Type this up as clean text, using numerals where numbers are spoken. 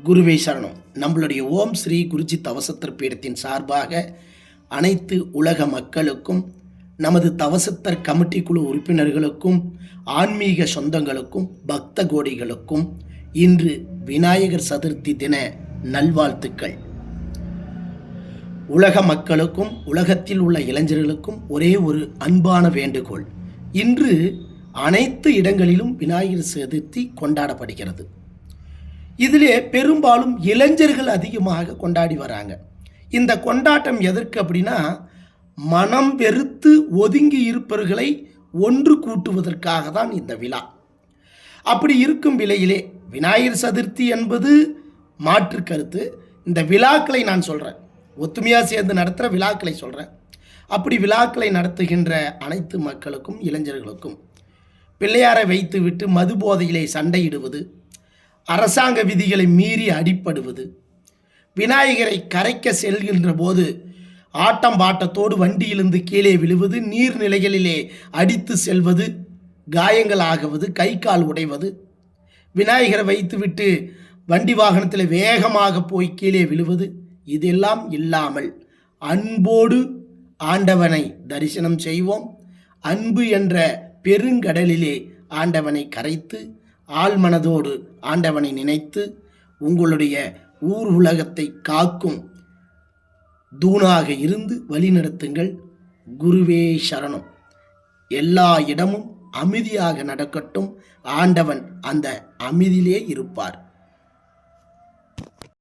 குருவே சரணம். நம்மளுடைய ஓம் ஸ்ரீ குருஜி தவசத்தர் பீடத்தின் சார்பாக அனைத்து உலக மக்களுக்கும், நமது தவசத்தர் கமிட்டி குழு உறுப்பினர்களுக்கும், ஆன்மீக சொந்தங்களுக்கும், பக்த கோடிகளுக்கும் இன்று விநாயகர் சதுர்த்தி தின நல்வாழ்த்துக்கள். உலக மக்களுக்கும் உலகத்தில் உள்ள இளைஞர்களுக்கும் ஒரே ஒரு அன்பான வேண்டுகோள். இன்று அனைத்து இடங்களிலும் விநாயகர் சதுர்த்தி கொண்டாடப்படுகிறது. இதிலே பெரும்பாலும் இளைஞர்கள் அதிகமாக கொண்டாடி வராங்க. இந்த கொண்டாட்டம் எதற்கு அப்படின்னா, மனம் வெறுத்து ஒதுங்கி இருப்பவர்களை ஒன்று கூட்டுவதற்காக தான் இந்த விழா. அப்படி இருக்கும் விலையிலே விநாயகர் சதுர்த்தி என்பது மாற்று கருத்து. இந்த விழாக்களை நான் சொல்கிறேன், ஒத்துமையாக சேர்ந்து நடத்துகிற விழாக்களை சொல்கிறேன். அப்படி விழாக்களை நடத்துகின்ற அனைத்து மக்களுக்கும் இளைஞர்களுக்கும், பிள்ளையாரை வைத்துவிட்டு மது போதையிலே சண்டையிடுவது, அரசாங்க விதிகளை மீறி அடிப்படுவது, விநாயகரை கரைக்க செல்கின்ற போது ஆட்டம் பாட்டத்தோடு வண்டியிலிருந்து கீழே விழுவது, நீர்நிலைகளிலே அடித்து செல்வது, காயங்கள் ஆகுவது, கை கால் உடைவது, விநாயகரை வைத்துவிட்டு வண்டி வாகனத்தில் வேகமாக போய் கீழே விழுவது, இதெல்லாம் இல்லாமல் அன்போடு ஆண்டவனை தரிசனம் செய்வோம். அன்பு என்ற பெருங்கடலிலே ஆண்டவனை கரைத்து ஆழ்மனதோடு ஆண்டவனை நினைத்து உங்களுடைய ஊர் உலகத்தை காக்கும் தூணாக இருந்து வழிநடத்துங்கள். குருவே சரணம். எல்லா இடமும் அமைதியாக நடக்கட்டும். ஆண்டவன் அந்த அமைதியிலே இருப்பார்.